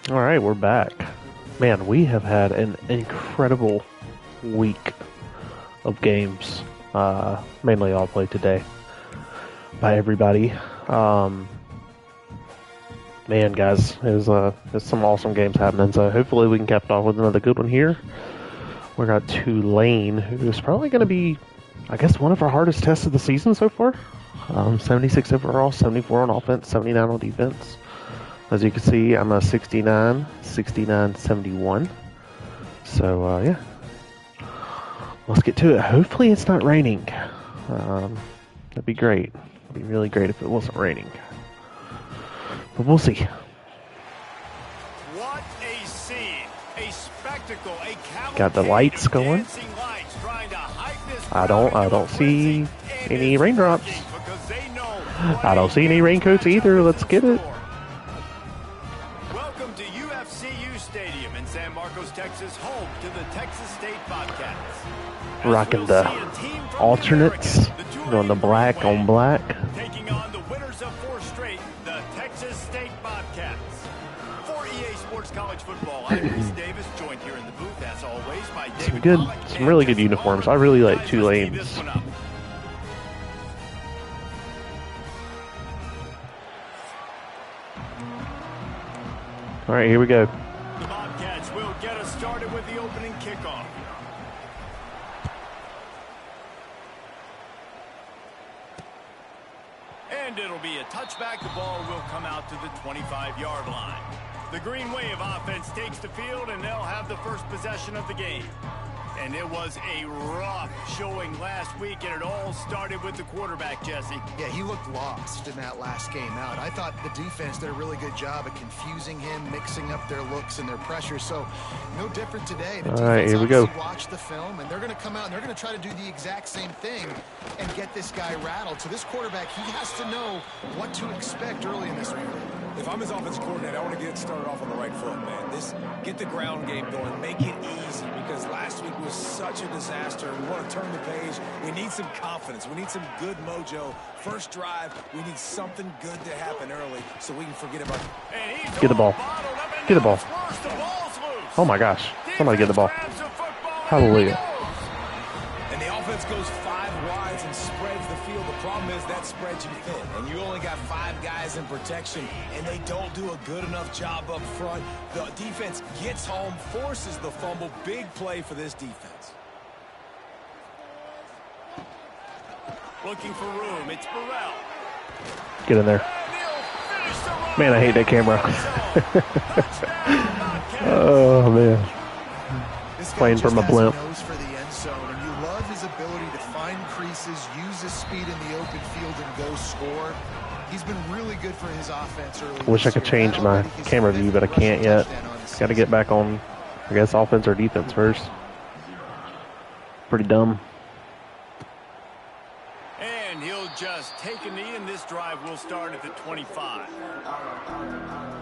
All right, we're back. Man, we have had an incredible week of games, mainly all played today by everybody. Man, guys, there's some awesome games happening, so hopefully we can cap it off with another good one here. We got Tulane, who's probably going to be, I guess, one of our hardest tests of the season so far. 76 overall, 74 on offense, 79 on defense. As you can see, I'm a 69, 69, 71. So, yeah. Let's get to it. Hopefully it's not raining. That'd be great. It'd be really great if it wasn't raining. But we'll see. What a scene. A spectacle. A got the lights going. I don't see any raindrops. I don't see any raincoats either. Let's get it. Welcome to UFCU Stadium in San Marcos, Texas, home to the Texas State Bobcats. Rocking the alternates, going the black on black. Taking on the winners of 4 straight, the Texas State Bobcats. For EA Sports College Football, I'm Reese Davis, joined here in the booth, as always, by David. Some really good uniforms. I really like Tulane's. All right, here we go. The Bobcats will get us started with the opening kickoff. And it'll be a touchback. The ball will come out to the 25-yard line. The Green Wave offense takes the field, and they'll have the first possession of the game. And it was a rough showing last week, and it all started with the quarterback, Jesse. Yeah, he looked lost in that last game out. I thought the defense did a really good job of confusing him, mixing up their looks and their pressure. So no different today. The all right, here we go. Watch the film, and they're going to come out and they're going to try to do the exact same thing and get this guy rattled. So this quarterback, he has to know what to expect early in this week. If I'm his offensive coordinator, I want to get it started off on the right foot, man. Get the ground game going. Make it easy, because last week was such a disaster. We want to turn the page. We need some confidence. We need some good mojo. First drive, we need something good to happen early so we can forget about it. Get the ball. Get the ball. Oh, my gosh. Somebody get the ball. Hallelujah. And the offense goes 5 wides and spreads the field. The problem is that spreads you thin, and you only got 5 guys in protection, and they don't do a good enough job up front. The defense gets home, forces the fumble. Big play for this defense. Looking for room. It's Burrell. Get in there. Man, I hate that camera. Oh, man. Playing from a blimp. His ability to find creases, use his speed in the open field, and go score. He's been really good for his offense early. Wish I could change my camera view, but I can't yet. Got to get back on, I guess, offense or defense first. Pretty dumb. And he'll just take a knee, and this drive will start at the 25.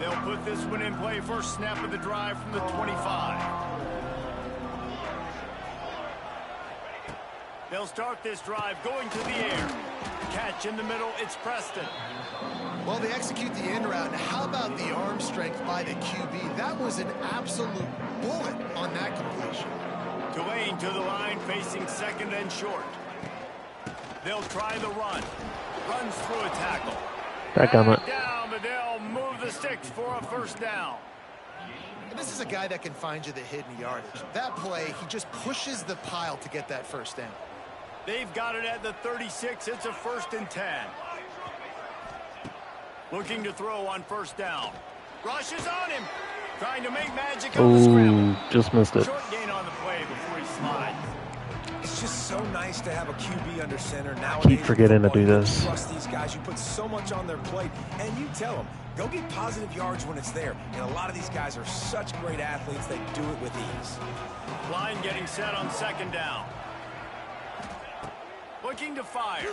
They'll put this one in play. First snap of the drive from the 25. They'll start this drive going to the air. Catch in the middle, it's Preston. Well, they execute the end route. Now, how about the arm strength by the QB? That was an absolute bullet on that completion. Tulane to the line, facing second and short. They'll try the run. Runs through a tackle. Back on it. Down, but they'll move the sticks for a first down. And this is a guy that can find you the hidden yardage. That play, he just pushes the pile to get that first down. They've got it at the 36. It's a 1st and 10. Looking to throw on first down. Rushes on him. Trying to make magic on the scramble. Just missed it. Short gain on the play before he slides. It's just so nice to have a QB under center. Nowadays, Keep forgetting to do this. Trust these guys. You put so much on their plate, and you tell them, go get positive yards when it's there. And a lot of these guys are such great athletes, they do it with ease. Line getting set on second down. Looking to fire.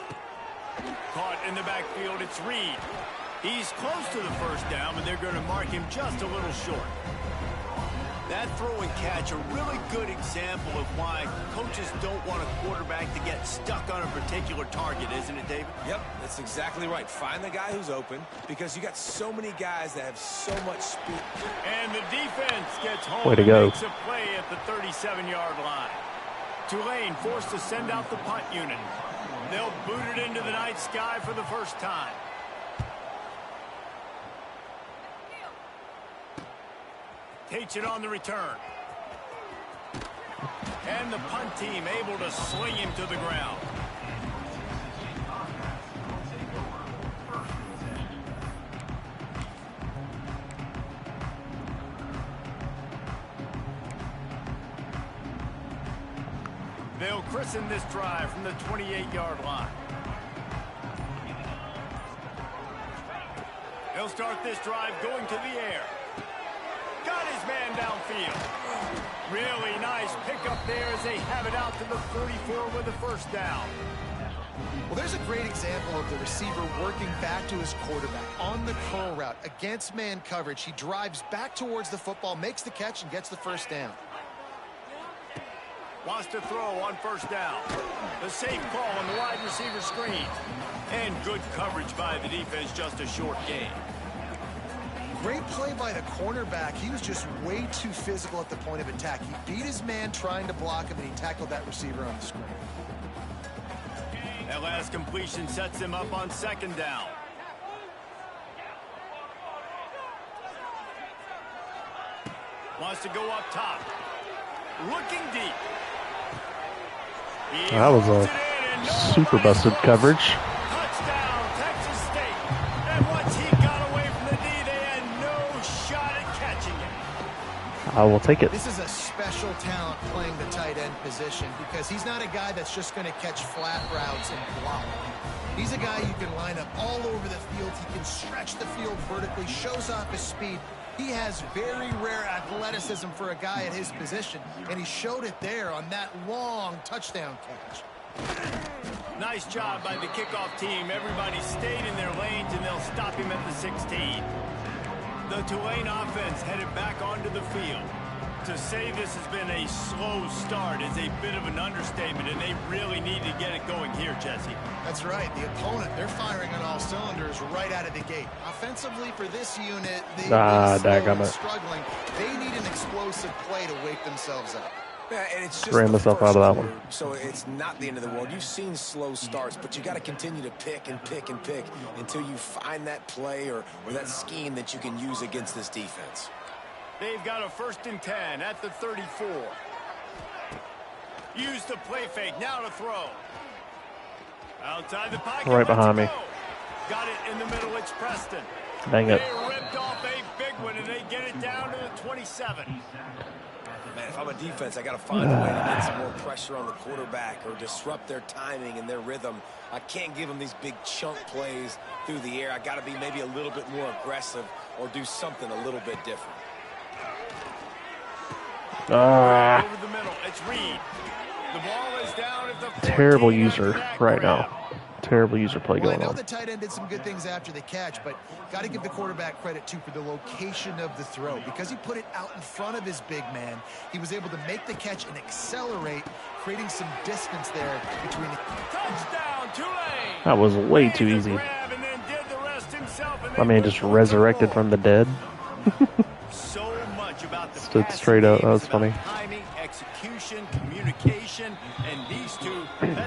Caught in the backfield, it's Reed. He's close to the first down, but they're going to mark him just a little short. That throw and catch, a really good example of why coaches don't want a quarterback to get stuck on a particular target, isn't it, David? Yep, that's exactly right. Find the guy who's open because you got so many guys that have so much speed. And the defense gets home Way to and go. makes a play at the 37-yard line. Tulane forced to send out the punt unit. They'll boot it into the night sky for the first time. Takes it on the return. And the punt team able to sling him to the ground. They'll christen this drive from the 28-yard line. They'll start this drive going to the air. Got his man downfield. Really nice pickup there as they have it out to the 44 with a first down. Well, there's a great example of the receiver working back to his quarterback on the curl route against man coverage. He drives back towards the football, makes the catch, and gets the first down. Wants to throw on first down. The safe call on the wide receiver screen. And good coverage by the defense, just a short gain. Great play by the cornerback. He was just way too physical at the point of attack. He beat his man trying to block him, and he tackled that receiver on the screen. That last completion sets him up on second down. Wants to go up top. Looking deep. That was a super busted coverage. Touchdown, Texas State. And once he got away from the D, they had no shot at catching him. I will take it. This is a special talent playing the tight end position because he's not a guy that's just going to catch flat routes and block. He's a guy you can line up all over the field. He can stretch the field vertically, shows off his speed. He has very rare athleticism for a guy at his position, and he showed it there on that long touchdown catch. Nice job by the kickoff team. Everybody stayed in their lanes, and they'll stop him at the 16. The Tulane offense headed back onto the field. To say this has been a slow start is a bit of an understatement, and they really need to get it going here, Jesse. That's right. The opponent, they're firing on all cylinders right out of the gate. Offensively for this unit, they're struggling. They need an explosive play to wake themselves up. Yeah, and it's just Ran myself out of that one. So it's not the end of the world. You've seen slow starts, but you got to continue to pick and pick and pick until you find that play or that scheme that you can use against this defense. They've got a 1st and 10 at the 34. Use the play fake. Now to throw. Outside the pocket. Right behind me. Got it in the middle. It's Preston. Dang it. They ripped off a big one, and they get it down to the 27. Man, if I'm a defense, I got to find a way to get some more pressure on the quarterback or disrupt their timing and their rhythm. I can't give them these big chunk plays through the air. I got to be maybe a little bit more aggressive or do something a little bit different. Over the middle, it's Reed. The ball is down at the 14. Terrible user right now. Terrible user play Well, I going know on. the tight end did some good things after the catch, but got to give the quarterback credit, too, for the location of the throw. Because he put it out in front of his big man, he was able to make the catch and accelerate, creating some distance there between. Touchdown, Tulane. That was way too easy. My man just resurrected from the dead. So much about the Stood straight up. That was funny. Timing, execution, communication, and these two,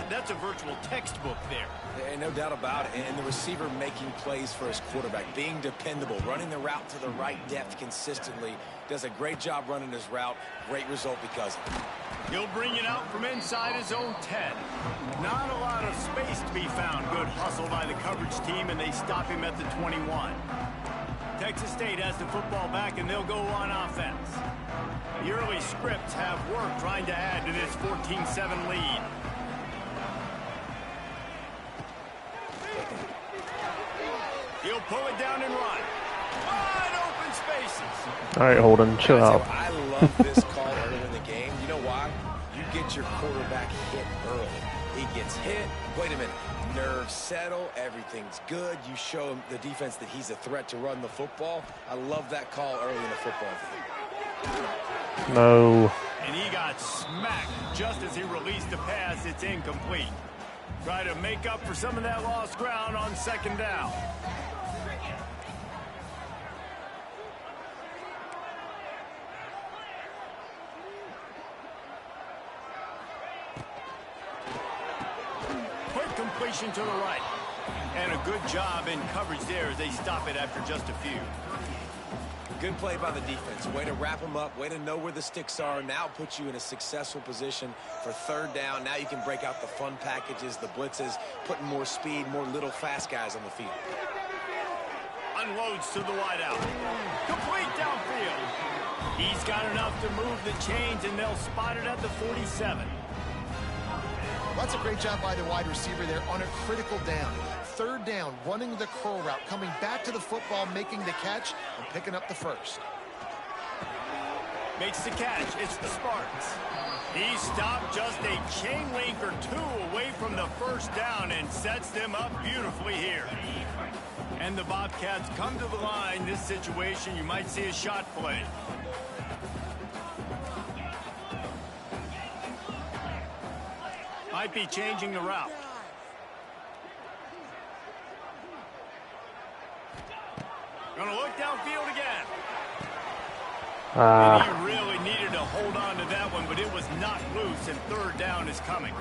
that's a virtual textbook there. And no doubt about it. And the receiver making plays for his quarterback, being dependable, running the route to the right depth consistently. Does a great job running his route. Great result because of it. He'll bring it out from inside his own 10. Not a lot of space to be found. Good hustle by the coverage team, and they stop him at the 21. Texas State has the football back, and they'll go on offense. The early scripts have worked trying to add to this 14-7 lead. He'll pull it down and run. Wide open spaces. All right, Holden, chill out. I love this call early in the game. You know why? You get your quarterback hit early. He gets hit. Wait a minute. Nerves settle. Everything's good. You show him the defense that he's a threat to run the football. I love that call early in the football game. No. And he got smacked just as he released the pass. It's incomplete. Try to make up for some of that lost ground on second down. Quick completion to the right. And a good job in coverage there as they stop it after just a few. Good play by the defense. Way to wrap them up. Way to know where the sticks are. Now puts you in a successful position for third down. Now you can break out the fun packages, the blitzes, putting more speed, more little fast guys on the field. Unloads to the wideout. Complete downfield. He's got enough to move the chains, and they'll spot it at the 47. That's a great job by the wide receiver there on a critical down. Third down, running the curl route, coming back to the football, making the catch, and picking up the first. Makes the catch. It's the Spartans. He stopped just a chain link or two away from the first down and sets them up beautifully here. And the Bobcats come to the line. This situation, you might see a shot play. Might be changing the route. Gonna look downfield again. And he really needed to hold on to that one, but it was knocked loose, and third down is coming.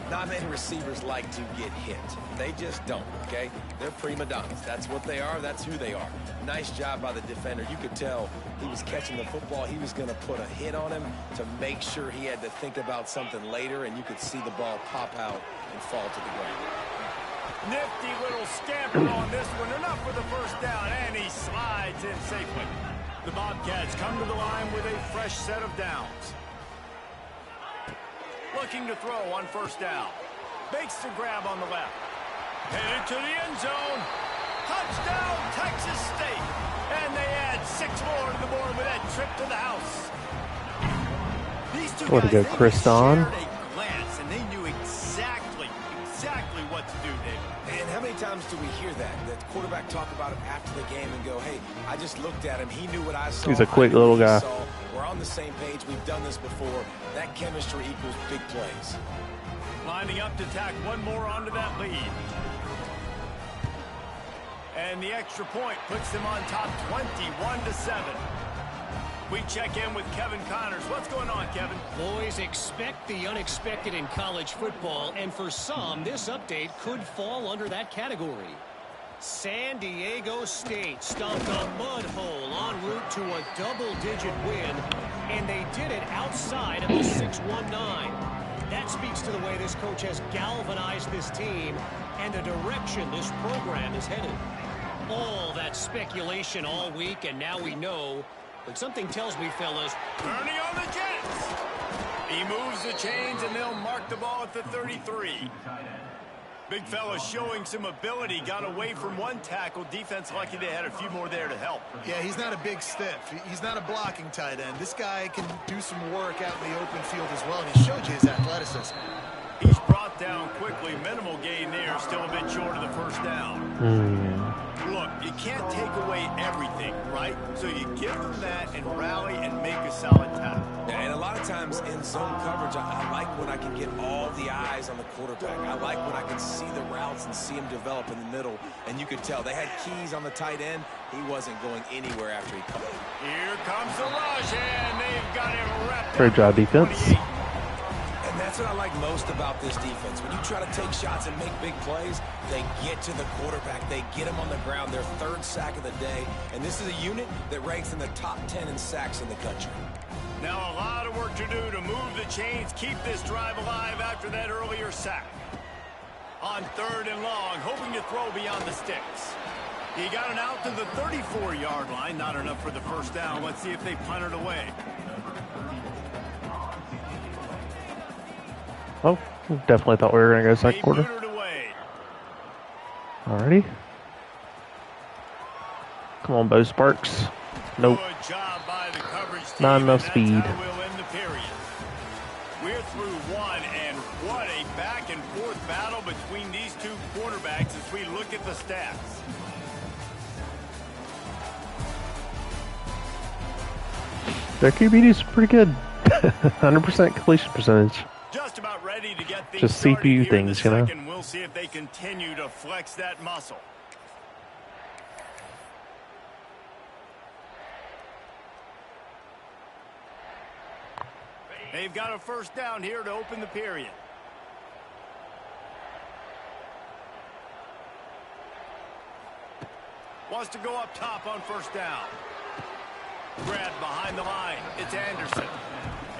Not many receivers like to get hit. They just don't, okay? They're prima donnas. That's what they are. That's who they are. Nice job by the defender. You could tell he was catching the football. He was going to put a hit on him to make sure he had to think about something later, and you could see the ball pop out and fall to the ground. Nifty little scamper on this one. Enough for the first down, and he slides in safely. The Bobcats come to the line with a fresh set of downs. Looking to throw on first down. Makes the grab on the left. Headed to the end zone. Touchdown, Texas State. And they add 6 more to the board with that trip to the house. These two Way to go, guys, Chris Don. shared a glance, and they knew exactly what to do, David. And how many times do we hear that? The quarterback talk about it after the game and go, hey, I just looked at him. He knew what I saw. He's a quick little guy. We're on the same page. We've done this before. That chemistry equals big plays. Lining up to tack one more onto that lead. And the extra point puts them on top 21-7. We check in with Kevin Connors. What's going on, Kevin? Boys, expect the unexpected in college football, and for some, this update could fall under that category. San Diego State stomped a mud hole en route to a double-digit win, and they did it outside of the 6-1-9. That speaks to the way this coach has galvanized this team and the direction this program is headed. All that speculation all week, and now we know. But something tells me, fellas, Bernie on the Jets. He moves the chains, and they'll mark the ball at the 33. Big fella showing some ability. Got away from one tackle. Defense lucky they had a few more there to help. Yeah, he's not a big stiff. He's not a blocking tight end. This guy can do some work out in the open field as well, and he showed you his athleticism. He's brought down quickly. Minimal gain there. Still a bit short of the first down. Look, you can't take away everything, right? So you give them that and rally and make a solid tackle. Yeah, and a lot of times in zone coverage, I like when I can get all the eyes on the quarterback. I like when I can see the routes and see him develop in the middle. And you could tell they had keys on the tight end. He wasn't going anywhere after he caught it. Here comes the rush, and they've got him wrapped up. Great job, defense. And that's what I like most about this defense. When you try to take shots and make big plays, they get to the quarterback. They get him on the ground, their third sack of the day. And this is a unit that ranks in the top 10 in sacks in the country. Now a lot of work to do to move the chains, keep this drive alive after that earlier sack. On third and long, hoping to throw beyond the sticks. He got it out to the 34-yard line. Not enough for the first down. Let's see if they punt it away. Oh, definitely thought we were going to go second quarter. Alrighty. Come on, Bo Sparks. Nope. Not enough speed. We're through one, and what a back-and-forth battle between these two quarterbacks as we look at the stats. Their QBD is pretty good. 100% completion percentage. Just about ready to get things Just started CPU here things, in you the know? second. We'll see if they continue to flex that muscle. They've got a first down here to open the period. Wants to go up top on first down. Grabbed behind the line. It's Anderson.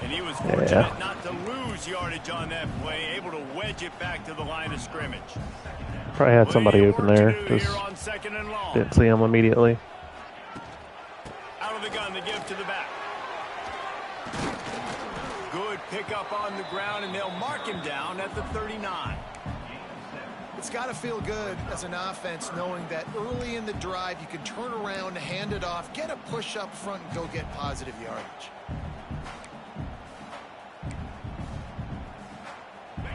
And he was fortunate not to lose yardage on that play, able to wedge it back to the line of scrimmage. Probably had somebody open there. Just didn't see him immediately. Out of the gun to give to the back. Good pickup on the ground, and they'll mark him down at the 39. It's got to feel good as an offense knowing that early in the drive you can turn around, hand it off, get a push up front, and go get positive yardage.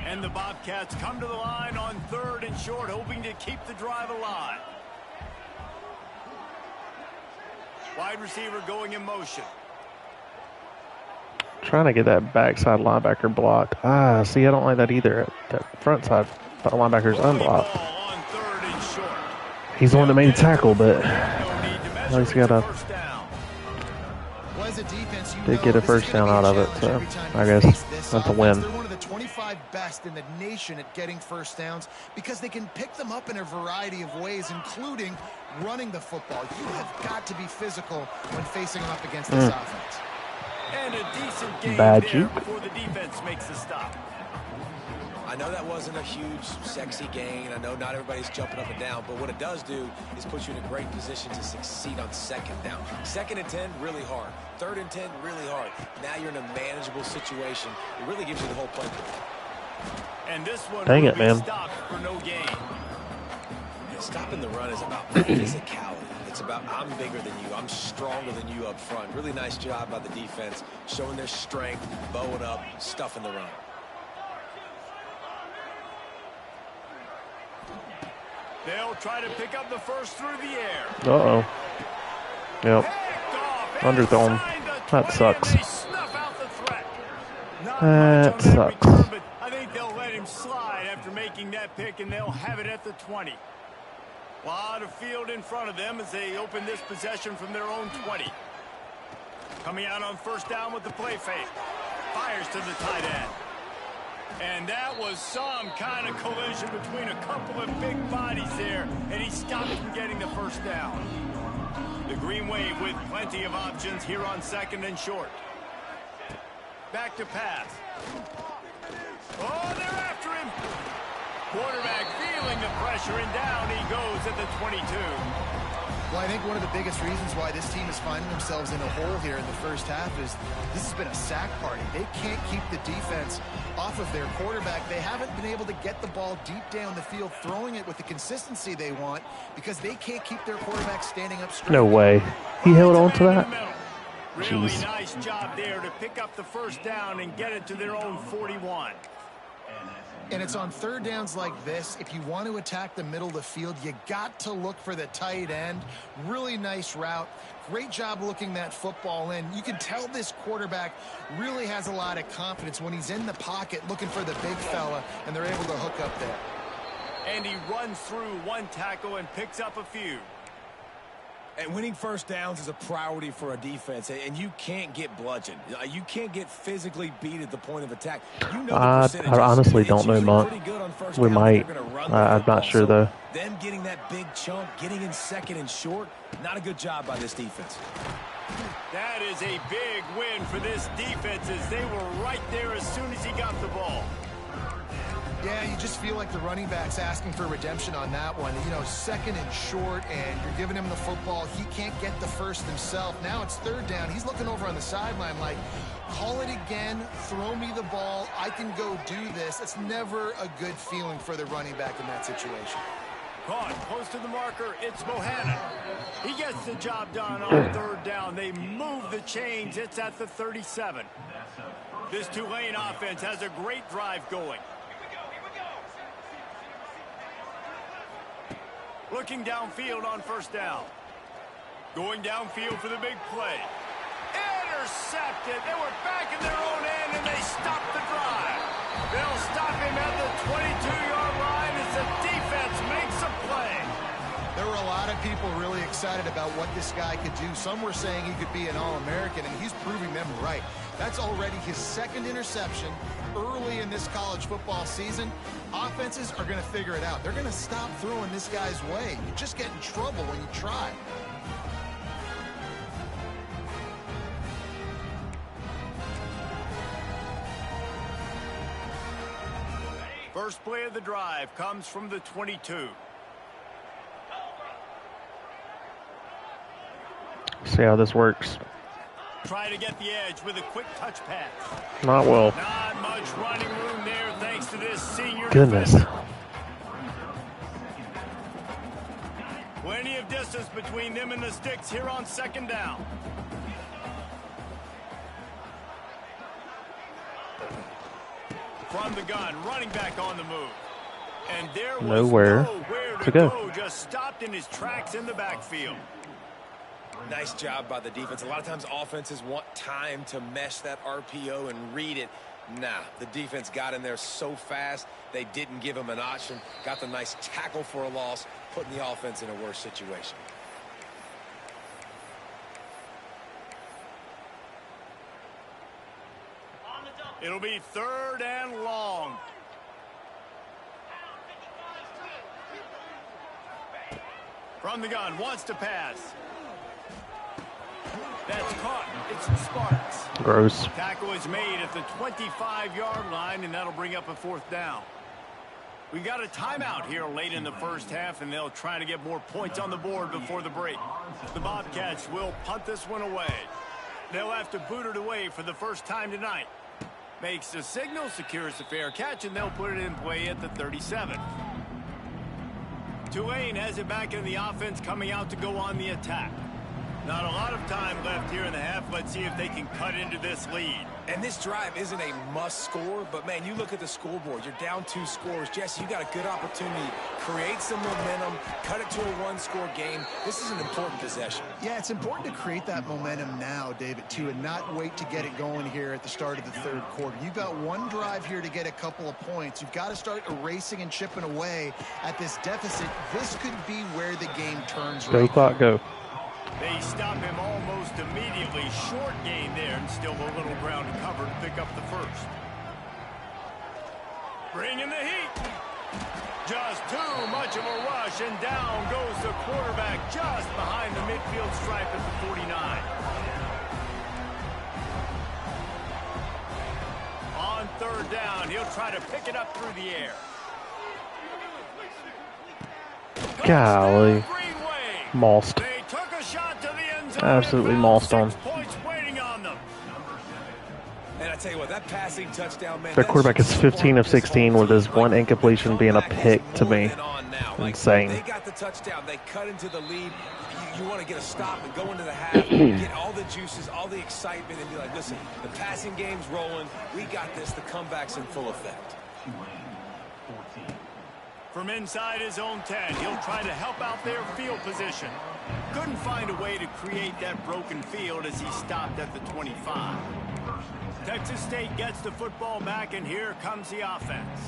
And the Bobcats come to the line on 3rd and short, hoping to keep the drive alive. Wide receiver going in motion. Trying to get that backside linebacker blocked. See, I don't like that either. That front side linebacker's unblocked. On 3rd and short. He's the one that made the tackle, but at least he got a did get a first down out of it, so I guess that's a win. They're one of the 25 best in the nation at getting first downs because they can pick them up in a variety of ways, including running the football. You have got to be physical when facing up against this offense. And a decent game Bad there juke. before the defense makes the stop. I know that wasn't a huge, sexy gain. I know not everybody's jumping up and down, but what it does do is put you in a great position to succeed on 2nd down. 2nd and 10, really hard. 3rd and 10, really hard. Now you're in a manageable situation. It really gives you the whole playbook. And this one Dang will it, be man. stopped for no gain. Stopping the run is about physicality. It's about I'm bigger than you. I'm stronger than you up front. Really nice job by the defense, showing their strength, bowing up, stuffing the run. They'll try to pick up the first through the air. Uh-oh. Yep. Picked off Underthrown. inside the That 20, sucks. and they snuff out the threat. Not That much on that sucks. return, but I think they'll let him slide after making that pick, and they'll have it at the 20. A lot of field in front of them as they open this possession from their own 20. Coming out on first down with the play fake. Fires to the tight end. And that was some kind of collision between a couple of big bodies there, and he stopped from getting the first down. The Green Wave with plenty of options here on 2nd and short. Back to pass. Oh, they're after him. Quarterback feeling the pressure, and down he goes at the 22. Well, I think one of the biggest reasons why this team is finding themselves in a hole here in the first half is this has been a sack party. They can't keep the defense off of their quarterback. They haven't been able to get the ball deep down the field, throwing it with the consistency they want because they can't keep their quarterback standing up straight. No way. He held on to that? Really Jeez. nice job there to pick up the first down and get it to their own 41. And it's on 3rd downs like this. If you want to attack the middle of the field, you got to look for the tight end. Really nice route. Great job looking that football in. You can tell this quarterback really has a lot of confidence when he's in the pocket looking for the big fella, and they're able to hook up there. And he runs through one tackle and picks up a few. And winning first downs is a priority for a defense, and you can't get bludgeoned. You can't get physically beat at the point of attack. You know I honestly don't know much. We might. I'm not sure, though. Them getting that big chunk, getting in 2nd and short, not a good job by this defense. That is a big win for this defense as they were right there as soon as he got the ball. Yeah, you just feel like the running back's asking for redemption on that one. You know, 2nd and short, and you're giving him the football. He can't get the first himself. Now it's 3rd down. He's looking over on the sideline like, call it again, throw me the ball, I can go do this. It's never a good feeling for the running back in that situation. Caught close to the marker, it's Bohannon. He gets the job done on 3rd down. They move the chains. It's at the 37. This Tulane offense has a great drive going. Looking downfield on first down. Going downfield for the big play. intercepted. They were back in their own end, and they stopped the drive. They'll stop him at the 22-yard line as the defense makes a play. There were a lot of people really excited about what this guy could do. Some were saying he could be an All-American, and he's proving them right. That's already his second interception early in this college football season. Offenses are going to figure it out. They're going to stop throwing this guy's way. You just get in trouble when you try. First play of the drive comes from the 22. See how this works. Try to get the edge with a quick touch pass. Not well. Not much running room there thanks to this senior Goodness. defender. Plenty of distance between them and the sticks here on second down. From the gun, running back on the move. And there was nowhere to go. Just stopped in his tracks in the backfield. Nice job by the defense. A lot of times offenses want time to mesh that RPO and read it. Nah, the defense got in there so fast, they didn't give him an option. Got the nice tackle for a loss, putting the offense in a worse situation. It'll be 3rd and long. From the gun, wants to pass. That's caught. It's the Sparks. Gross. Tackle is made at the 25-yard line, and that'll bring up a 4th down. We got a timeout here late in the first half, and they'll try to get more points on the board before the break. The Bobcats will punt this one away. They'll have to boot it away for the first time tonight. Makes the signal, secures the fair catch, and they'll put it in play at the 37. Tulane has it back in the offense, coming out to go on the attack. Not a lot of time left here in the half. Let's see if they can cut into this lead. And this drive isn't a must score, but man, you look at the scoreboard, you're down 2 scores. Jesse, you got a good opportunity. Create some momentum, cut it to a 1-score game. This is an important possession. Yeah, it's important to create that momentum now, David, too, and not wait to get it going here at the start of the 3rd quarter. You've got one drive here to get a couple of points. You've got to start erasing and chipping away at this deficit. This could be where the game turns. Go clock, go. They stop him almost immediately. Short gain there, and still a little ground to cover to pick up the 1st. Bring in the heat. Just too much of a rush, and down goes the quarterback just behind the midfield stripe at the 49. On 3rd down, he'll try to pick it up through the air. Golly. Mossed. Absolutely mossed on. And I tell you what, that passing touchdown, man. The quarterback is 15 of 16 with his one incompletion being a pick to me. Insane. They got the touchdown. They cut into the lead. You want to get a stop and go into the half, get all the juices, all the excitement, and be like, listen, the passing game's rolling. We got this. The comeback's in full effect. From inside his own 10, he'll try to help out their field position. Couldn't find a way to create that broken field as he stopped at the 25. Texas State gets the football back, and here comes the offense.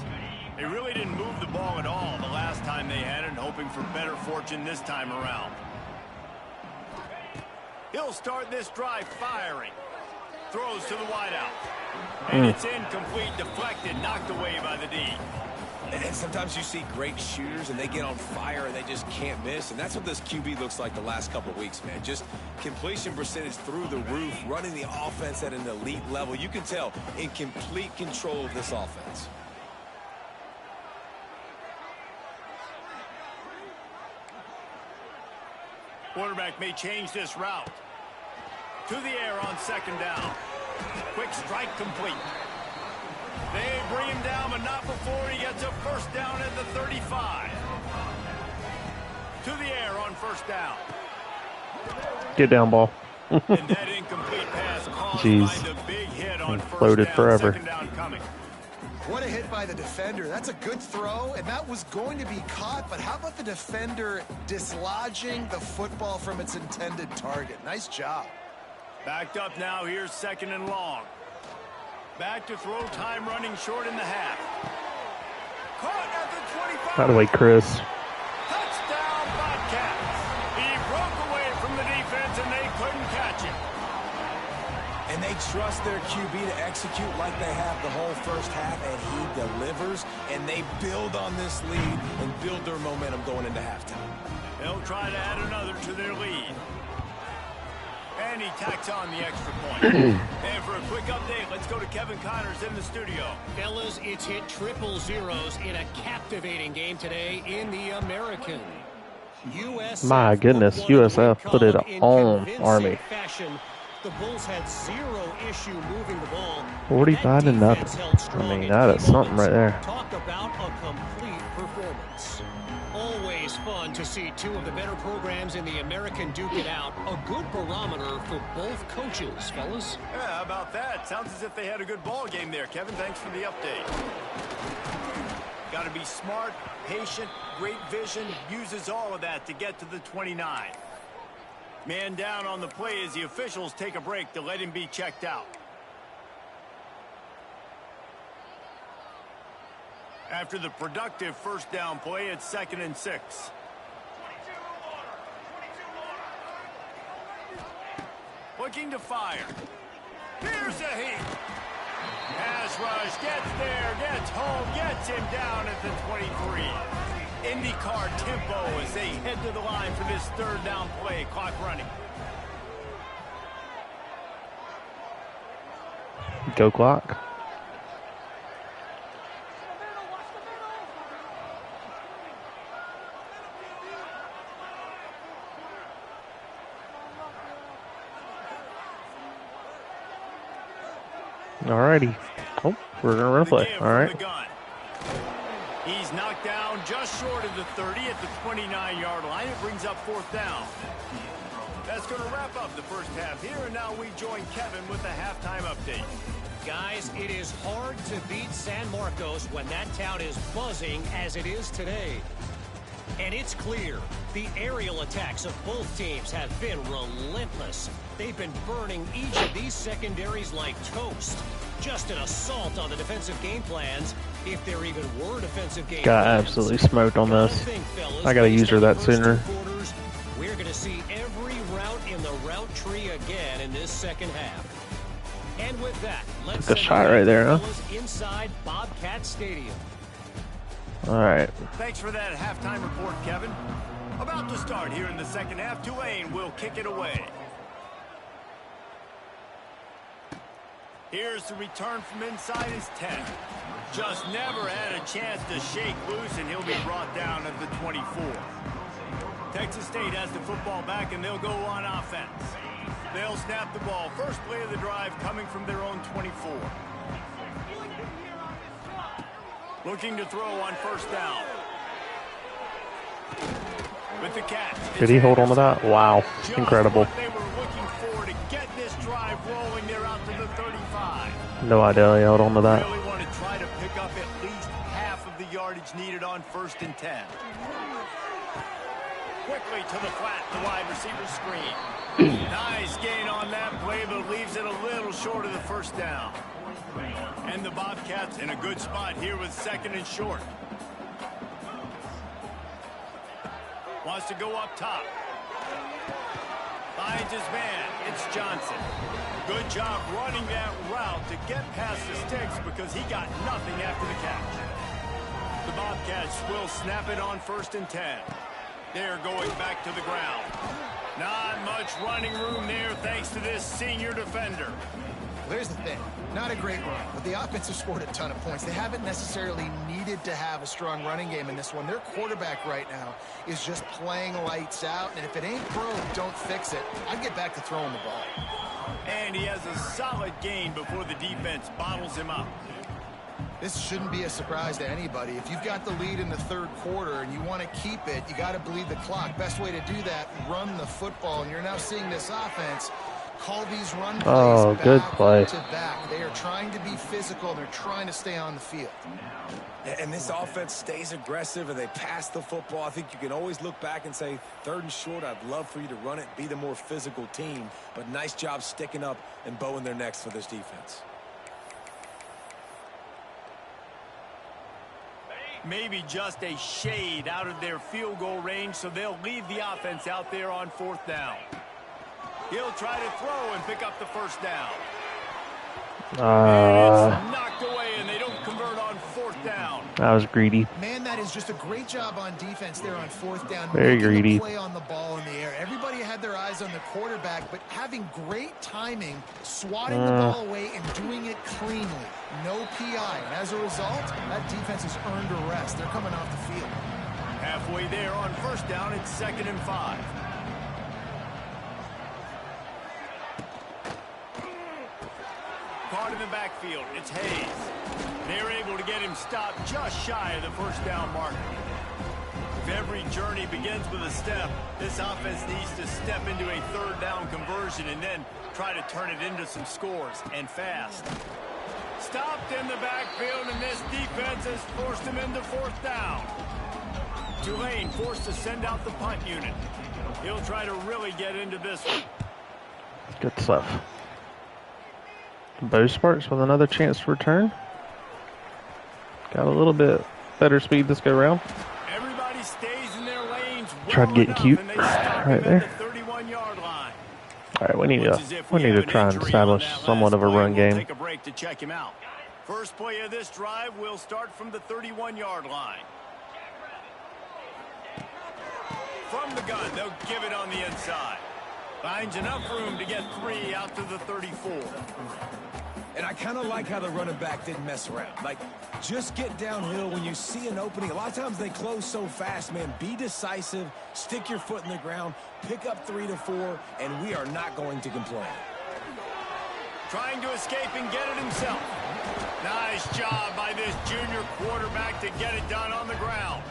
They really didn't move the ball at all the last time they had it, hoping for better fortune this time around. He'll start this drive firing. Throws to the wideout. And it's incomplete, deflected, knocked away by the D. And sometimes you see great shooters and they get on fire and they just can't miss. And that's what this QB looks like the last couple of weeks, man. Just completion percentage through the roof, running the offense at an elite level. You can tell in complete control of this offense. Quarterback may change this route. To the air on 2nd down. Quick strike complete. They bring him down, but not before he gets a 1st down at the 35. To the air on 1st down. Get down, ball. And that incomplete pass caused Jeez. by the big hit on 1st Floated down, forever. 2nd down coming. What a hit by the defender. That's a good throw, and that was going to be caught, but how about the defender dislodging the football from its intended target? Nice job. Backed up now. Here's 2nd and long. Back to throw. Time running short in the half. Caught at the 25. By the way, Chris. Touchdown, Bobcats. He broke away from the defense, and they couldn't catch him. And they trust their QB to execute like they have the whole first half, and he delivers, and they build on this lead and build their momentum going into halftime. They'll try to add another to their lead. And he tacks on the extra point. And for a quick update, let's go to Kevin Connors in the studio. Fellas, it's hit 000 in a captivating game today in the American. My goodness, USF put it on Army. Fashion. The Bulls had 0 issue moving the ball. 45-0. I mean, that is something right there. Talk about a complete performance. Always fun to see 2 of the better programs in the American duke it out. A good barometer for both coaches, fellas. Yeah, how about that? Sounds as if they had a good ball game there. Kevin, thanks for the update. Got to be smart, patient, great vision. Uses all of that to get to the 29. Man down on the play as the officials take a break to let him be checked out. After the productive first down play, it's 2nd and 6. Looking to fire. Here's a heat. Pass rush, gets there, gets home, gets him down at the 23. IndyCar tempo as they head to the line for this 3rd down play. Clock running. Go clock. Alrighty. Oh, we're gonna run a play. All right. He's knocked down just short of the 30 at the 29-yard line. It brings up 4th down. That's going to wrap up the first half here, and now we join Kevin with the halftime update. Guys, it is hard to beat San Marcos when that town is buzzing as it is today. And it's clear, the aerial attacks of both teams have been relentless. They've been burning each of these secondaries like toast. Just an assault on the defensive game plans, if there even were defensive game Got plans. absolutely smoked on this. I gotta use her that sooner. We're going to see every route in the route tree again in this second half. And with that, let's Good shot right there, huh? Inside Bobcat Stadium. All right. Thanks for that halftime report, Kevin. About to start here in the second half. Tulane will kick it away. Here's the return from inside his 10. Just never had a chance to shake loose, and he'll be brought down at the 24. Texas State has the football back, and they'll go on offense. They'll snap the ball. First play of the drive coming from their own 24. Looking to throw on first down. With the catch. Did he hold on to that? Wow. Just Incredible. what they were looking for to get this drive rolling. They're out to the 35. No idea he held on to that. Really want to try to pick up at least half of the yardage needed on 1st and 10. Quickly to the flat, the wide receiver screen. Nice gain on that play, but leaves it a little short of the first down. And the Bobcats in a good spot here with 2nd and short. Wants to go up top. Finds his man. It's Johnson. Good job running that route to get past the sticks because he got nothing after the catch. The Bobcats will snap it on 1st and 10. They're going back to the ground. Not much running room there thanks to this senior defender. Here's the thing. Not a great run, but the offense has scored a ton of points. They haven't necessarily needed to have a strong running game in this one. Their quarterback right now is just playing lights out, and if it ain't broke, don't fix it. I'd get back to throwing the ball. And he has a solid gain before the defense bottles him up. This shouldn't be a surprise to anybody. If you've got the lead in the 3rd quarter and you want to keep it, you got to bleed the clock. Best way to do that, run the football. And you're now seeing this offense call these run plays Oh, good back play. to back. They are trying to be physical. They're trying to stay on the field. And this offense stays aggressive and they pass the football. I think you can always look back and say, 3rd and short, I'd love for you to run it, be the more physical team. But nice job sticking up and bowing their necks for this defense. Maybe just a shade out of their field goal range, so they'll leave the offense out there on 4th down. He'll try to throw and pick up the 1st down. And it's knocked away, and they don't convert on 4th down. That was greedy. Man, that is just a great job on defense there on 4th down. Very greedy. Play on the ball in the air. Everybody had their eyes on the quarterback, but having great timing, swatting the ball away and doing it cleanly. No PI. And as a result, that defense has earned a rest. They're coming off the field. Halfway there on 1st down, it's 2nd and 5. Caught in the backfield, it's Hayes. They're able to get him stopped just shy of the 1st down marker. If every journey begins with a step, this offense needs to step into a 3rd down conversion and then try to turn it into some scores, and fast. Stopped in the backfield, and this defense has forced him into 4th down. Tulane forced to send out the punt unit. He'll try to really get into this one. Good stuff. Bo Sparks with another chance to return. Got a little bit better speed this go round. Everybody stays in their lanes. Tried getting cute And they stop right him there. at the 31-yard line. All right, we need to try and establish somewhat of a run We'll game. take a break to check him out. First play of this drive will start from the 31-yard line. From the gun, they'll give it on the inside. Finds enough room to get 3 out to the 34. And I kind of like how the running back didn't mess around. Like, just get downhill when you see an opening. A lot of times they close so fast, man. Be decisive, stick your foot in the ground, pick up 3 to 4, and we are not going to complain. Trying to escape and get it himself. Nice job by this junior quarterback to get it done on the ground.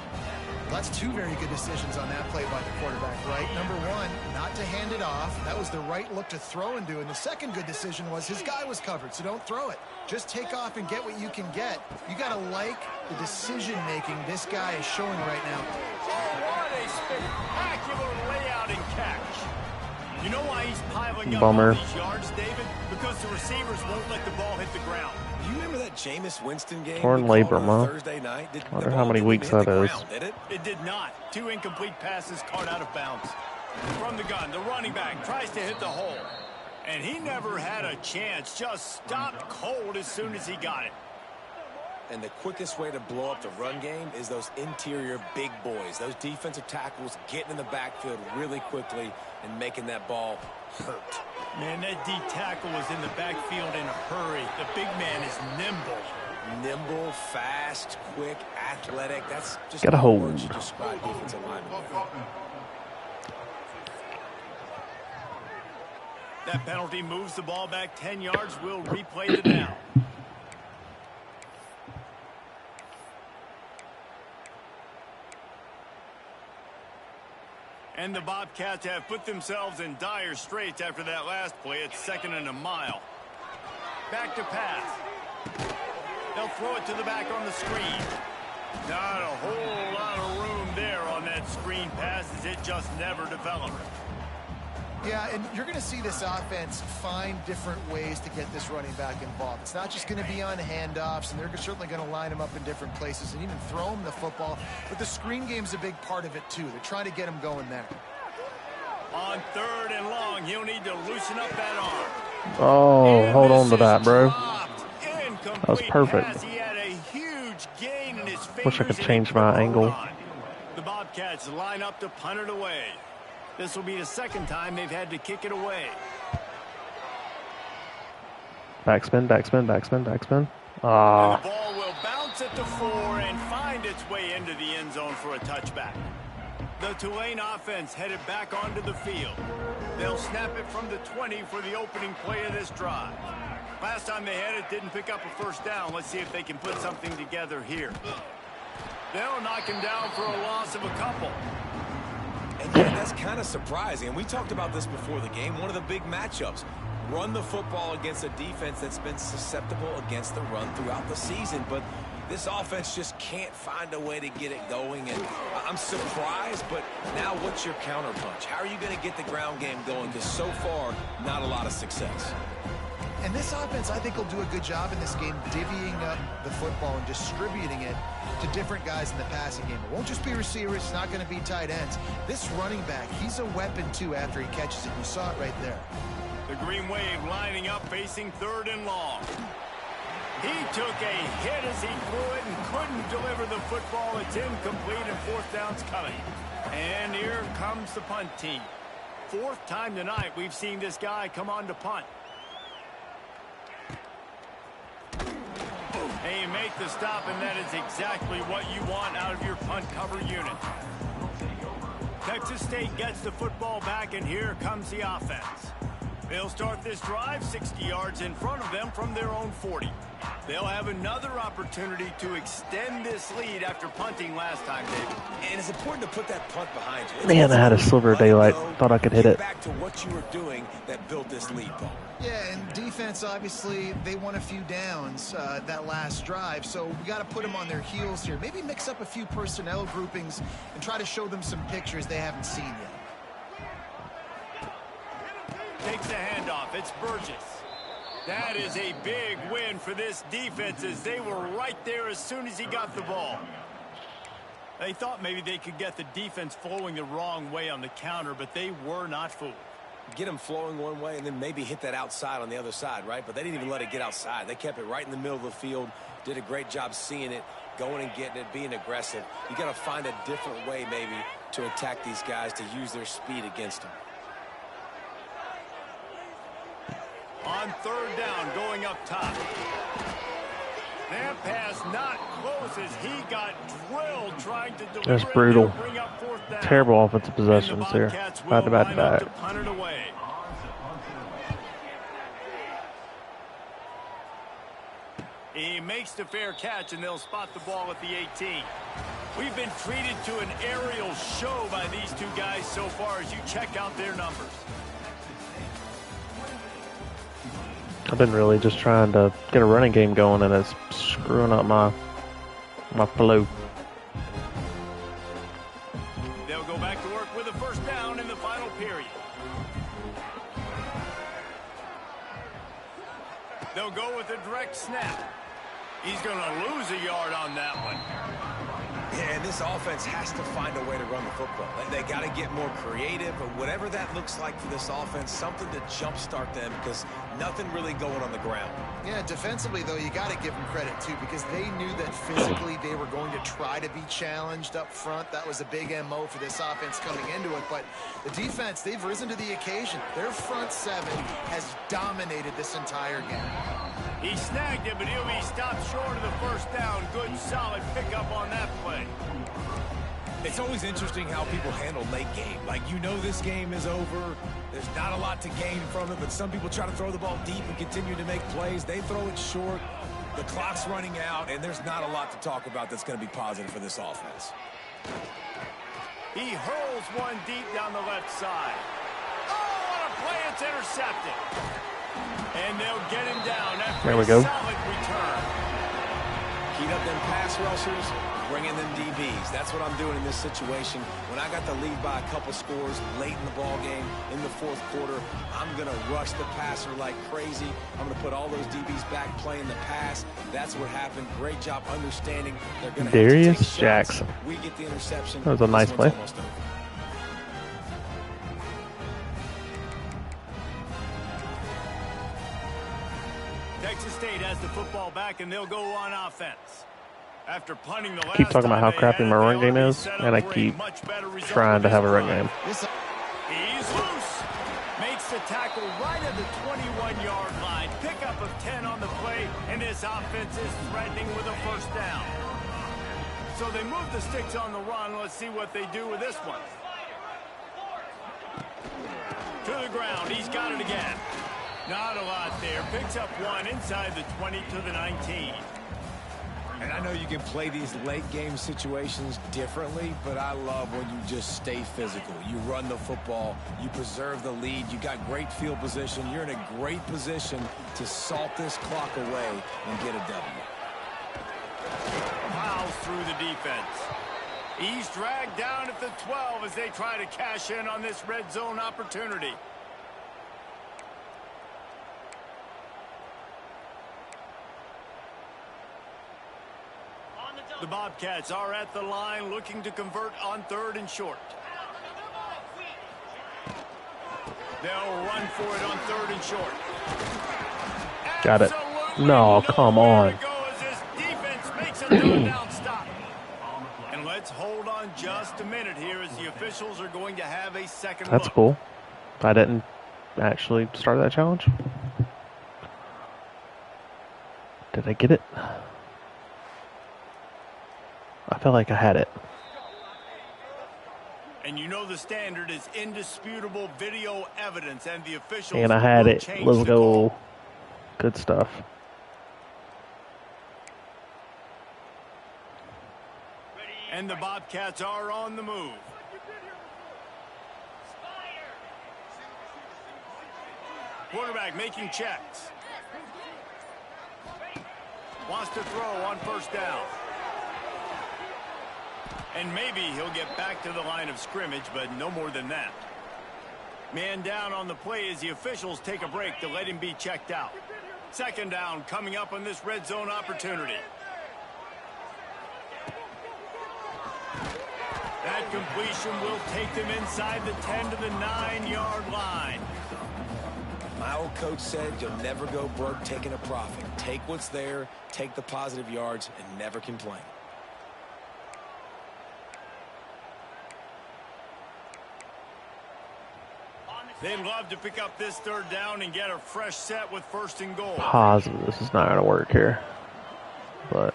That's 2 very good decisions on that play by the quarterback, right? Number 1, not to hand it off. That was the right look to throw into. And the second good decision was his guy was covered, so don't throw it. Just take off and get what you can get. You got to like the decision-making this guy is showing right now. Oh, what a spectacular layout and catch. You know why he's piling up all these yards, David? Because the receivers won't let the ball hit the ground. You remember that Jameis Winston game? Torn labrum, huh? Thursday night? Wonder how many weeks that is. It did not. 2 incomplete passes caught out of bounds. From the gun, the running back tries to hit the hole. And he never had a chance. Just stopped cold as soon as he got it. And the quickest way to blow up the run game is those interior big boys. Those defensive tackles getting in the backfield really quickly and making that ball hurt. Man, that D tackle was in the backfield in a hurry. The big man is nimble. Nimble, fast, quick, athletic. That's just got a hold. words to describe defensive linemen. That penalty moves the ball back 10 yards. We'll replay the down. And the Bobcats have put themselves in dire straits after that last play. It's 2nd and a mile. Back to pass. They'll throw it to the back on the screen. Not a whole lot of room there on that screen pass as it just never developed. Yeah, and you're going to see this offense find different ways to get this running back involved. It's not just going to be on handoffs, and they're certainly going to line him up in different places and even throw him the football. But the screen game's a big part of it, too. They're trying to get him going there. On 3rd and long, he'll need to loosen up that arm. Oh, And hold on to this that, is bro. dropped. That was perfect. Pass. He had a huge gain in his Wish I could fingers and change he my put it angle. on. The Bobcats line up to punt it away. This will be the 2nd time they've had to kick it away. Backspin, backspin, backspin, backspin. And Ah, the ball will bounce at the 4 and find its way into the end zone for a touchback. The Tulane offense headed back onto the field. They'll snap it from the 20 for the opening play of this drive. Last time they had it, didn't pick up a 1st down. Let's see if they can put something together here. They'll knock him down for a loss of a couple. And yeah, that's kind of surprising. And we talked about this before the game. One of the big matchups. Run the football against a defense that's been susceptible against the run throughout the season. But this offense just can't find a way to get it going. And I'm surprised, but now what's your counterpunch? How are you going to get the ground game going? Because so far, not a lot of success. And this offense, I think, will do a good job in this game divvying up the football and distributing it to different guys in the passing game. It won't just be receivers. It's not going to be tight ends. This running back, he's a weapon, too, after he catches it. You saw it right there. The Green Wave lining up, facing 3rd and long. He took a hit as he threw it and couldn't deliver the football. It's incomplete, and 4th down's coming. And here comes the punt team. 4th time tonight we've seen this guy come on to punt. And you make the stop, and that is exactly what you want out of your punt cover unit. Texas State gets the football back, and here comes the offense. They'll start this drive 60 yards in front of them from their own 40. They'll have another opportunity to extend this lead after punting last time, David. And it's important to put that punt behind you. Man, I had a sliver of daylight. Thought I could hit it. Back to what you were doing that built this lead, Paul. Yeah, and defense, obviously, they won a few downs that last drive, so we got to put them on their heels here. Maybe mix up a few personnel groupings and try to show them some pictures they haven't seen yet. Takes the handoff. It's Burgess. That is a big win for this defense, as they were right there as soon as he got the ball. They thought maybe they could get the defense flowing the wrong way on the counter, but they were not fooled. Get them flowing one way and then maybe hit that outside on the other side, right? But they didn't even let it get outside. They kept it right in the middle of the field, did a great job seeing it, going and getting it, being aggressive. You got to find a different way maybe to attack these guys, to use their speed against them. On 3rd down, going up top. That pass not close as he got drilled trying to deliver. That's brutal. Bring up 4th down. Terrible offensive possessions here. Back to back to back. To punt it away. He makes the fair catch, and they'll spot the ball at the 18. We've been treated to an aerial show by these two guys so far as you check out their numbers. I've been really just trying to get a running game going, and it's screwing up my flow. They'll go back to work with a 1st down in the final period. They'll go with a direct snap. He's going to lose a yard on that one. Yeah, and this offense has to find a way to run the football. They got to get more creative, but whatever that looks like for this offense, something to jumpstart them, because nothing really going on the ground. Yeah, defensively, though, you got to give them credit, too, because they knew that physically they were going to try to be challenged up front. That was a big MO for this offense coming into it. But the defense, they've risen to the occasion. Their front 7 has dominated this entire game. He snagged it, but he'll be stopped short of the 1st down. Good, solid pickup on that play. It's always interesting how people handle late game. Like, you know this game is over. There's not a lot to gain from it, but some people try to throw the ball deep and continue to make plays. They throw it short. The clock's running out, and there's not a lot to talk about that's going to be positive for this offense. He hurls one deep down the left side. Oh, what a play. It's intercepted. And they'll get him down after there we go. A solid return. Keep up them pass rushers, bring in them DBs. That's what I'm doing in this situation. When I got the lead by a couple scores late in the ball game, in the 4th quarter, I'm going to rush the passer like crazy. I'm going to put all those DBs back playing the pass. That's what happened. Great job understanding. They're going to Darius have to take Jackson. shots. We get the interception. That was a nice play. Texas State has the football back, and they'll go on offense. After punting the last Keep talking about how crappy my run game is, and I keep trying to have a run game. He's loose. Makes the tackle right at the 21-yard line. Pickup of 10 on the play, and this offense is threatening with a 1st down. So they move the sticks on the run. Let's see what they do with this one. To the ground. He's got it again. Not a lot there. Picks up 1 inside the 20 to the 19. And I know you can play these late game situations differently, but I love when you just stay physical. You run the football, you preserve the lead, you got great field position, you're in a great position to salt this clock away and get a W. Miles through the defense. He's dragged down at the 12 as they try to cash in on this red zone opportunity. The Bobcats are at the line looking to convert on 3rd and short. They'll run for it on 3rd and short. Got it. Absolutely No, come nowhere on. to go as this defense makes a third down stop. And let's hold on just a minute here as the officials are going to have a second That's look. cool. I didn't actually start that challenge. Did I get it? I feel like I had it. And you know the standard is indisputable video evidence, and the officials And I had will it. change Let's the go. call. Good stuff. And the Bobcats are on the move. Quarterback making checks. Wants to throw on 1st down. And maybe he'll get back to the line of scrimmage, but no more than that. Man down on the play as the officials take a break to let him be checked out. 2nd down coming up on this red zone opportunity. That completion will take them inside the 10 to the 9-yard line. My old coach said you'll never go broke taking a profit. Take what's there, take the positive yards, and never complain. They'd love to pick up this 3rd down and get a fresh set with 1st and goal. Positive this is not going to work here. But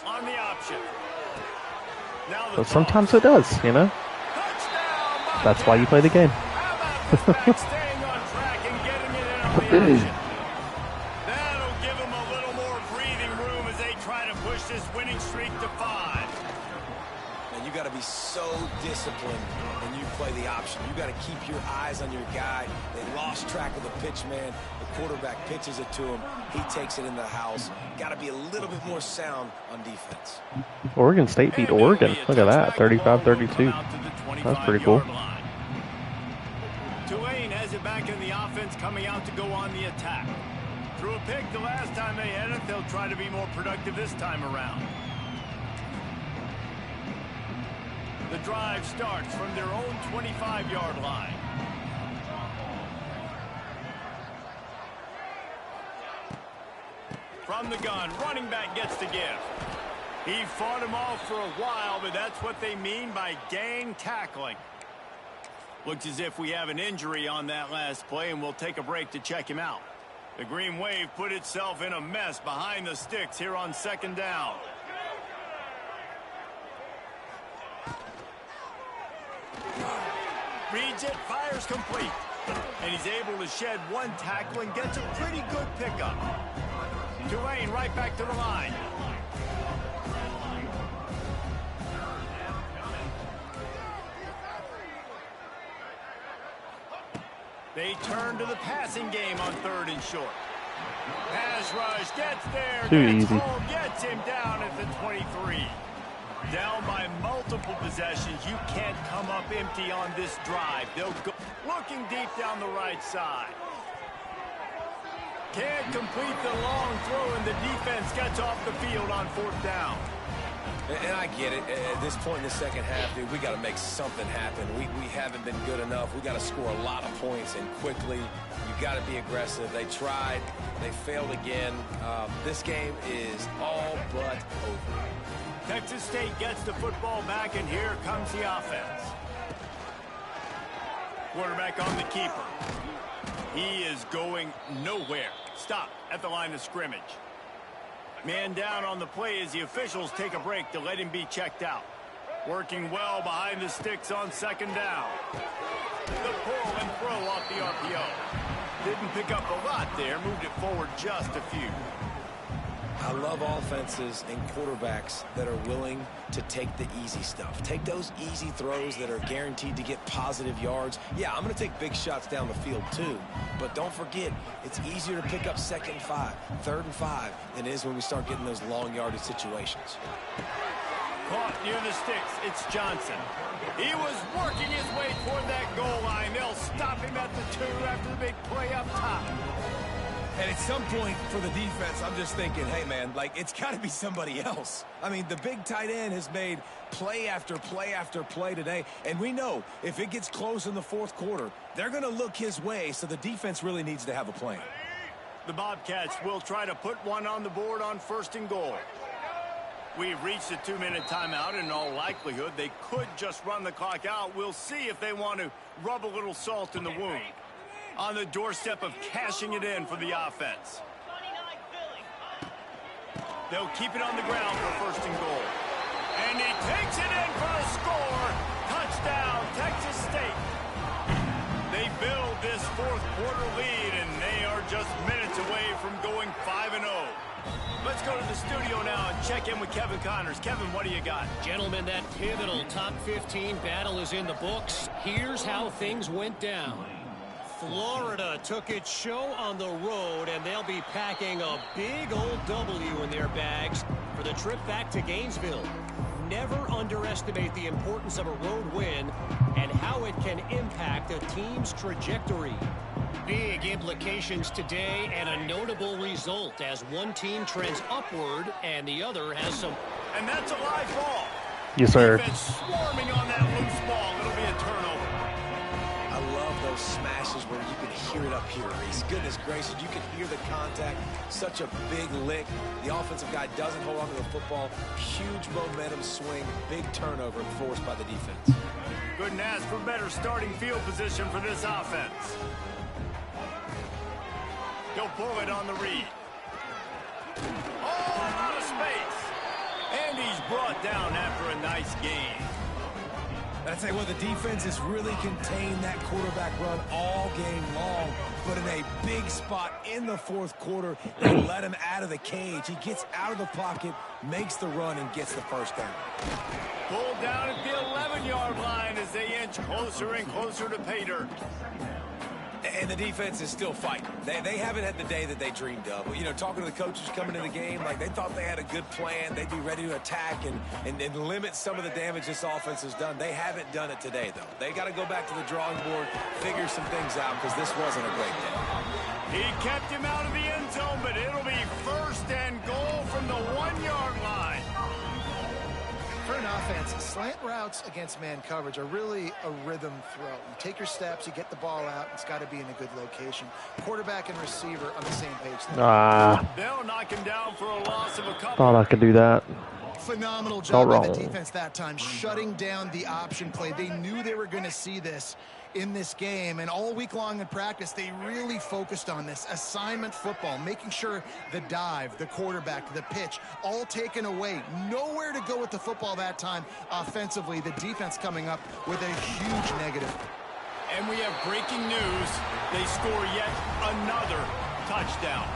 On the option. Now the but sometimes it does, you know? touchdown, That's why you play the game. How about this back staying on track and getting it in on the action? That'll give them a little more breathing room as they try to push this winning streak to 5. And you got to be so disciplined when you play the option. You got to keep your eyes on your guy. They lost track of the pitch man. The quarterback pitches it to him. He takes it in the house. Got to be a little bit more sound on defense. Oregon State beat Oregon. Look at that, 35-32. That's pretty cool. Tulane has it back in the offense, coming out to go on the attack. Threw a pick the last time they had it. They'll try to be more productive this time around. The drive starts from their own 25-yard line. From the gun, running back gets the give. He fought him off for a while, but that's what they mean by gang tackling. Looks as if we have an injury on that last play, and we'll take a break to check him out. The Green Wave put itself in a mess behind the sticks here on 2nd down. Reads it, fires complete. And he's able to shed one tackle and gets a pretty good pickup. Tulane right back to the line. They turn to the passing game on 3rd and short. Pass rush gets there. Too gets easy. home, gets him down at the 23. Down by multiple possessions. You can't come up empty on this drive. They'll go looking deep down the right side. Can't complete the long throw, and the defense gets off the field on 4th down. And I get it. At this point in the second half, dude, we got to make something happen. We haven't been good enough. We got to score a lot of points and quickly. You got to be aggressive. They tried. They failed again. This game is all but over. Texas State gets the football back, and here comes the offense. Quarterback on the keeper. He is going nowhere. Stop at the line of scrimmage. Man down on the play as the officials take a break to let him be checked out. Working well behind the sticks on 2nd down. The pull and throw off the RPO. Didn't pick up a lot there. Moved it forward just a few. I love offenses and quarterbacks that are willing to take the easy stuff. Take those easy throws that are guaranteed to get positive yards. Yeah, I'm going to take big shots down the field too. But don't forget, it's easier to pick up 2nd and 5, 3rd and 5 than it is when we start getting those long yardage situations. Caught near the sticks. It's Johnson. He was working his way toward that goal line. They'll stop him at the 2 after the big play up top. And at some point for the defense, I'm just thinking, hey, man, like, it's got to be somebody else. I mean, the big tight end has made play after play after play today. And we know if it gets close in the 4th quarter, they're going to look his way, so the defense really needs to have a plan. The Bobcats will try to put one on the board on 1st and goal. We've reached a 2-minute timeout. In all likelihood, they could just run the clock out. We'll see if they want to rub a little salt in the wound. On the doorstep of cashing it in for the offense. They'll keep it on the ground for 1st and goal. And he takes it in for a score. Touchdown, Texas State. They build this 4th quarter lead, and they are just minutes away from going 5-0. Let's go to the studio now and check in with Kevin Connors. Kevin, what do you got? Gentlemen, that pivotal top 15 battle is in the books. Here's how things went down. Florida took its show on the road, and they'll be packing a big old W in their bags for the trip back to Gainesville. Never underestimate the importance of a road win and how it can impact a team's trajectory. Big implications today and a notable result as one team trends upward and the other has some. And that's a live ball. Yes, sir. Defense swarming on that loose ball. It'll be a turnover. I love those smashes where you can hear it up here, Reese. Goodness gracious, you can hear the contact. Such a big lick. The offensive guy doesn't hold on to the football. Huge momentum swing. Big turnover forced by the defense. Couldn't ask for better starting field position for this offense. He'll pull it on the read. Oh, a lot of space. And he's brought down after a nice gain. I tell you what, the defense has really contained that quarterback run all game long, but in a big spot in the 4th quarter, they let him out of the cage. He gets out of the pocket, makes the run, and gets the 1st down. Pulled down at the 11-yard line as they inch closer and closer to pay dirt. And the defense is still fighting. They haven't had the day that they dreamed of. You know, talking to the coaches coming in the game, like they thought they had a good plan. They'd be ready to attack and limit some of the damage this offense has done. They haven't done it today, though. They got to go back to the drawing board, figure some things out, because this wasn't a great day. He kept him out of the end zone, but it'll be 1st and goal from the 1-yard line. For an offense, slant routes against man coverage are really a rhythm throw. You take your steps, you get the ball out, it's got to be in a good location. Quarterback and receiver on the same page. They'll knock him down for a loss of a couple. Thought I could do that. Phenomenal job by the defense that time, shutting down the option play. They knew they were going to see this in this game, and all week long in practice they really focused on this assignment football, making sure the dive, the quarterback, the pitch, all taken away. Nowhere to go with the football that time offensively. The defense coming up with a huge negative. And we have breaking news. They score yet another touchdown.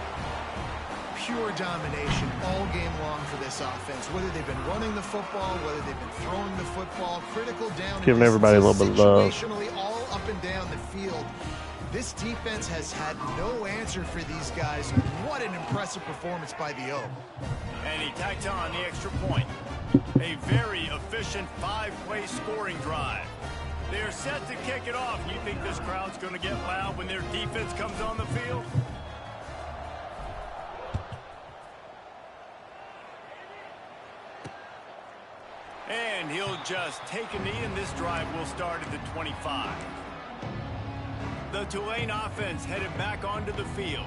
Pure domination all game long for this offense. Whether they've been running the football, whether they've been throwing the football, critical down. Giving everybody a little bit of love. Situationally, all up and down the field. This defense has had no answer for these guys. What an impressive performance by the O. And he tacked on the extra point. A very efficient 5-play scoring drive. They're set to kick it off. You think this crowd's going to get loud when their defense comes on the field? And he'll just take a knee, and this drive will start at the 25. The Tulane offense headed back onto the field.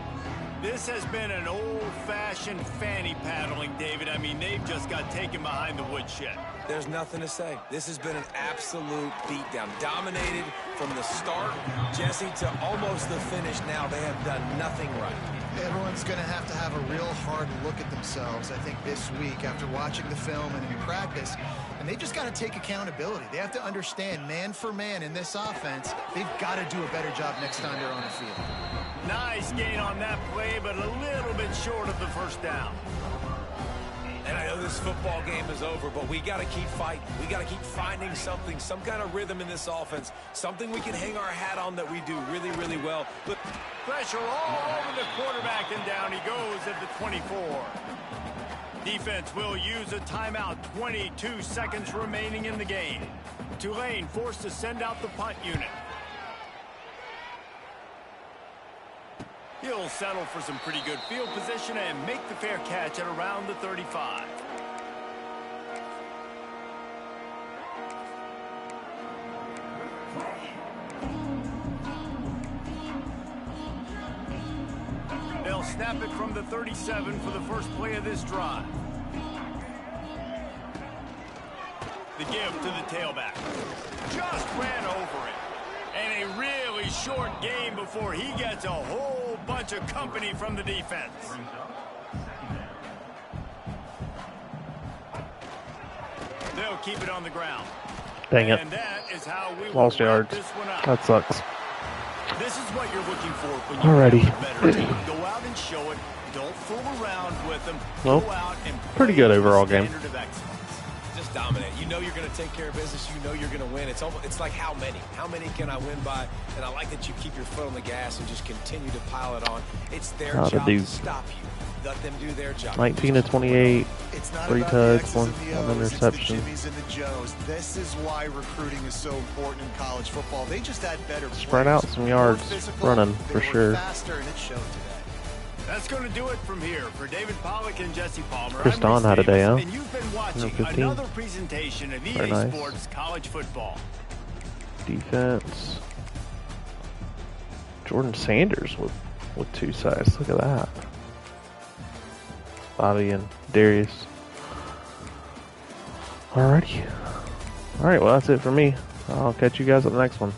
This has been an old-fashioned fanny paddling, David. I mean, they've just got taken behind the woodshed. There's nothing to say. This has been an absolute beatdown. Dominated from the start, Jesse, to almost the finish now. They have done nothing right. Everyone's going to have a real hard look at themselves, I think, this week after watching the film and in practice. And they've just got to take accountability. They have to understand, man for man in this offense, they've got to do a better job next time they're on the field. Nice gain on that play, but a little bit short of the 1st down. And I know this football game is over, but we got to keep fighting. We got to keep finding something, some kind of rhythm in this offense, something we can hang our hat on that we do really, really well. But pressure all over the quarterback, and down he goes at the 24. Defense will use a timeout. 22 seconds remaining in the game. Tulane forced to send out the punt unit. He'll settle for some pretty good field position and make the fair catch at around the 35. They'll snap it from the 37 for the first play of this drive. The give to the tailback. Just ran over it. And a really short game before he gets a whole bunch of company from the defense. They'll keep it on the ground. Dang it. And that is how we Lost will wrap yards. this one up. That sucks. This is what you're looking for when you Alrighty. have a better team. Go out and show it. Don't fool around with them. Well, Go out and pretty play good to the overall game. standard of excellence. just dominate. You know you're going to take care of business. You know you're going to win. It's like how many? How many can I win by? And I like that you keep your foot on the gas and just continue to pile it on. It's their job to stop you. Let them do their job. 19 to 28, It's not 3 about tugs, the X's one and the O's, interception. It's the Jimmies and the Joes. This is why recruiting is so important in college football. They just had better Spread players, out some yards more physical, running they for were sure. faster, and it showed today. That's going to do it from here. For David Pollack and Jesse Palmer, Chris I'm Don Reese had a day, Davis, huh? and you've been watching 115. another presentation of EA Very nice. Sports College Football. Defense. Jordan Sanders with 2 sacks. Look at that. Bobby and Darius. Alrighty. Alright, well that's it for me. I'll catch you guys at the next one.